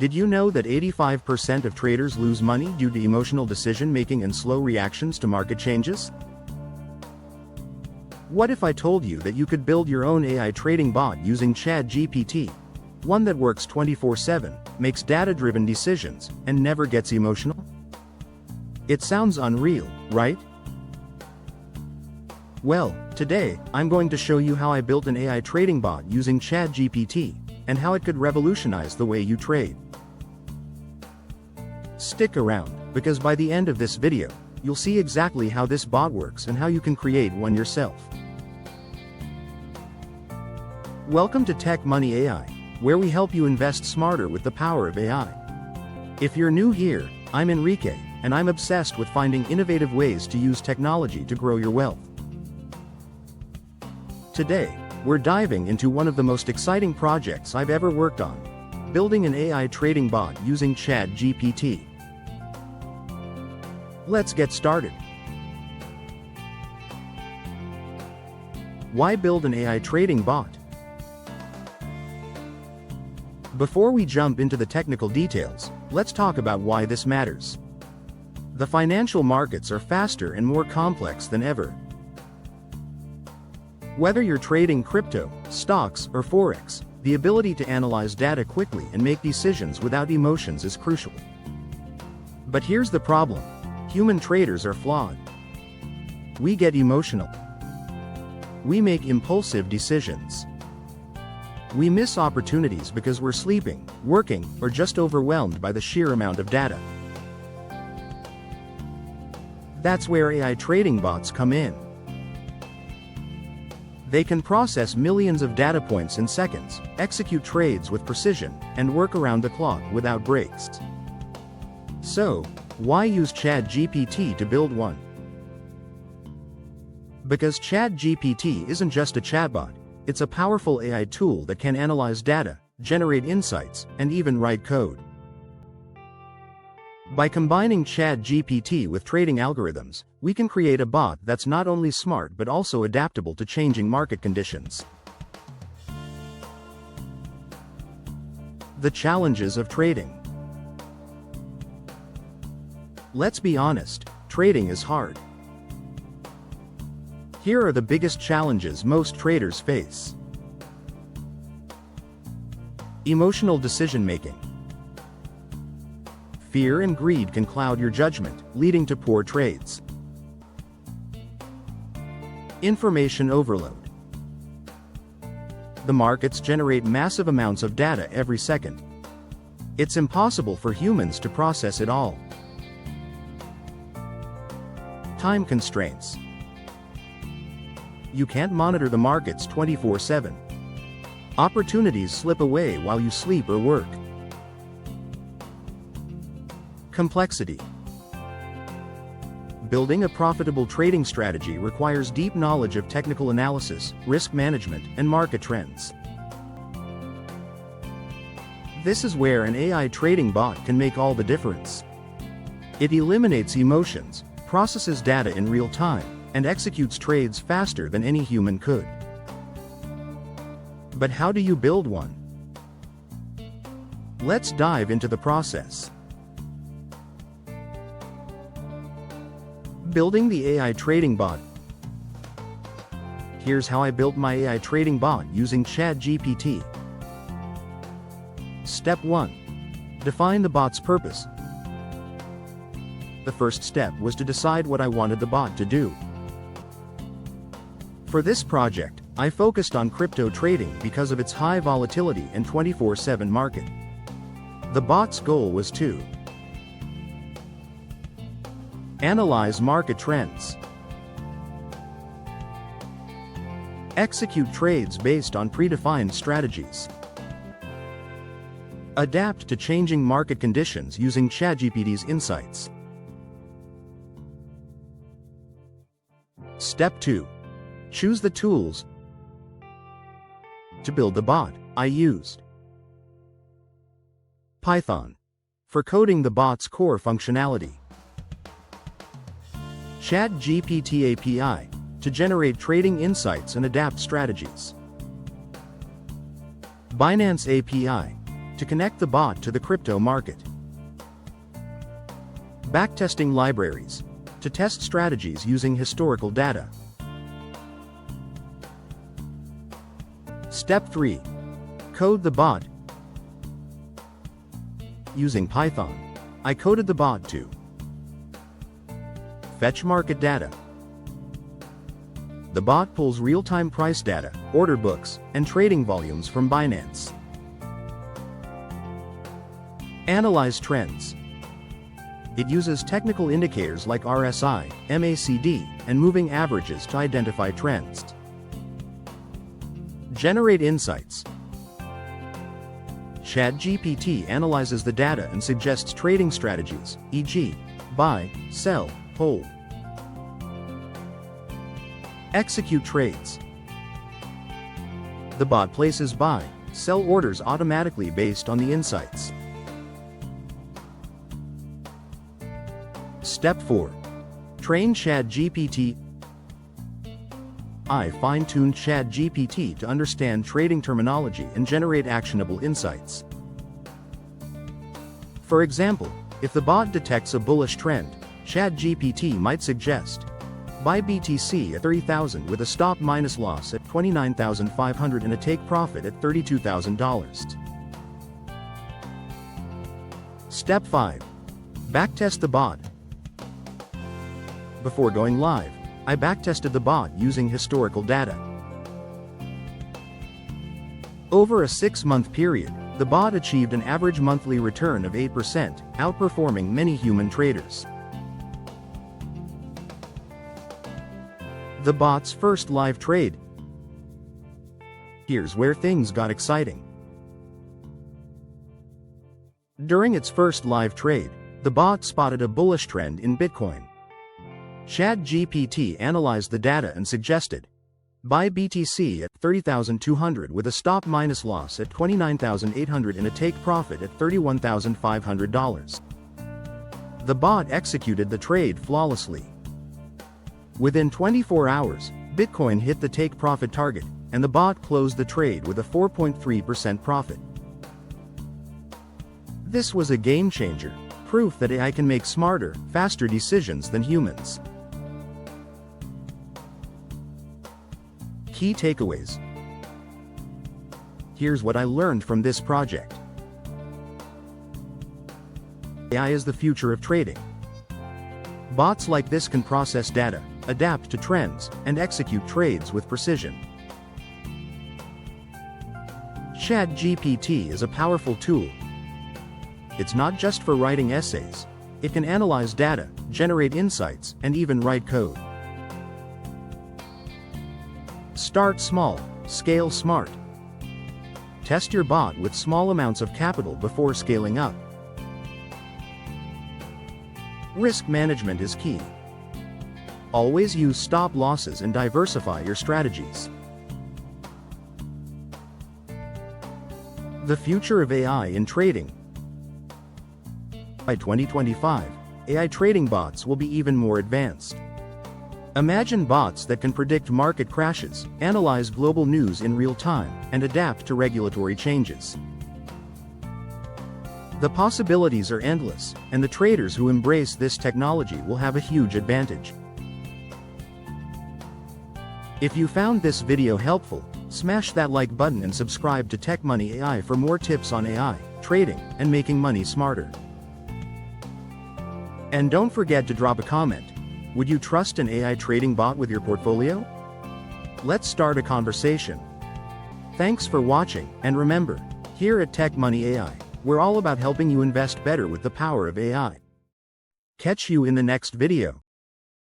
Did you know that 85% of traders lose money due to emotional decision-making and slow reactions to market changes? What if I told you that you could build your own AI trading bot using ChatGPT? One that works 24/7, makes data-driven decisions, and never gets emotional? It sounds unreal, right? Well, today, I'm going to show you how I built an AI trading bot using ChatGPT, and how it could revolutionize the way you trade. Stick around, because by the end of this video, you'll see exactly how this bot works and how you can create one yourself. Welcome to TechMoneyAI, where we help you invest smarter with the power of AI. If you're new here, I'm Enrique, and I'm obsessed with finding innovative ways to use technology to grow your wealth. Today, we're diving into one of the most exciting projects I've ever worked on, building an AI trading bot using ChatGPT. Let's get started. Why build an AI trading bot? Before we jump into the technical details, let's talk about why this matters. The financial markets are faster and more complex than ever. Whether you're trading crypto, stocks, or forex, the ability to analyze data quickly and make decisions without emotions is crucial. But here's the problem. Human traders are flawed. We get emotional. We make impulsive decisions. We miss opportunities because we're sleeping, working, or just overwhelmed by the sheer amount of data. That's where AI trading bots come in. They can process millions of data points in seconds, execute trades with precision, and work around the clock without breaks. So, why use ChatGPT to build one? Because ChatGPT isn't just a chatbot, it's a powerful AI tool that can analyze data, generate insights, and even write code. By combining ChatGPT with trading algorithms, we can create a bot that's not only smart but also adaptable to changing market conditions. The challenges of trading. Let's be honest, trading is hard. Here are the biggest challenges most traders face. Emotional decision-making. Fear and greed can cloud your judgment, leading to poor trades. Information overload. The markets generate massive amounts of data every second. It's impossible for humans to process it all. Time constraints. You can't monitor the markets 24/7. Opportunities slip away while you sleep or work. Complexity. Building a profitable trading strategy requires deep knowledge of technical analysis, risk management, and market trends. This is where an AI trading bot can make all the difference. It eliminates emotions, processes data in real time, and executes trades faster than any human could. But how do you build one? Let's dive into the process. Building the AI trading bot. Here's how I built my AI trading bot using ChatGPT. Step 1. Define the bot's purpose. The first step was to decide what I wanted the bot to do. For this project, I focused on crypto trading because of its high volatility and 24/7 market. The bot's goal was to analyze market trends, execute trades based on predefined strategies, adapt to changing market conditions using ChatGPT's insights. Step 2. Choose the tools. To build the bot, I used Python for coding the bot's core functionality, ChatGPT API to generate trading insights and adapt strategies, Binance API to connect the bot to the crypto market. Backtesting libraries, to test strategies using historical data. Step 3. Code the bot. Using Python, I coded the bot to fetch market data. The bot pulls real-time price data, order books, and trading volumes from Binance. Analyze trends. It uses technical indicators like RSI, MACD, and moving averages to identify trends. Generate insights. ChatGPT analyzes the data and suggests trading strategies, e.g., buy, sell, hold. Execute trades. The bot places buy, sell orders automatically based on the insights. Step 4. Train ChatGPT. I fine-tuned ChatGPT to understand trading terminology and generate actionable insights. For example, if the bot detects a bullish trend, ChatGPT might suggest, buy BTC at 30,000 with a stop minus loss at 29,500 and a take profit at $32,000. Step 5. Backtest the bot. Before going live, I backtested the bot using historical data. Over a 6-month period, the bot achieved an average monthly return of 8%, outperforming many human traders. The bot's first live trade. Here's where things got exciting. During its first live trade, the bot spotted a bullish trend in Bitcoin. ChatGPT analyzed the data and suggested, buy BTC at 30,200 with a stop minus loss at 29,800 and a take profit at $31,500. The bot executed the trade flawlessly. Within 24 hours, Bitcoin hit the take profit target, and the bot closed the trade with a 4.3% profit. This was a game changer, proof that AI can make smarter, faster decisions than humans. Key takeaways. Here's what I learned from this project. AI is the future of trading. Bots like this can process data, adapt to trends, and execute trades with precision. ChatGPT is a powerful tool. It's not just for writing essays. It can analyze data, generate insights, and even write code. Start small, scale smart. Test your bot with small amounts of capital before scaling up. Risk management is key. Always use stop losses and diversify your strategies. The future of AI in trading. By 2025, AI trading bots will be even more advanced. Imagine bots that can predict market crashes, analyze global news in real time, and adapt to regulatory changes. The possibilities are endless, and the traders who embrace this technology will have a huge advantage. If you found this video helpful, smash that like button and subscribe to TechMoneyAI for more tips on AI, trading, and making money smarter. And don't forget to drop a comment. Would you trust an AI trading bot with your portfolio? Let's start a conversation. Thanks for watching, and remember, here at TechMoneyAI, we're all about helping you invest better with the power of AI. Catch you in the next video.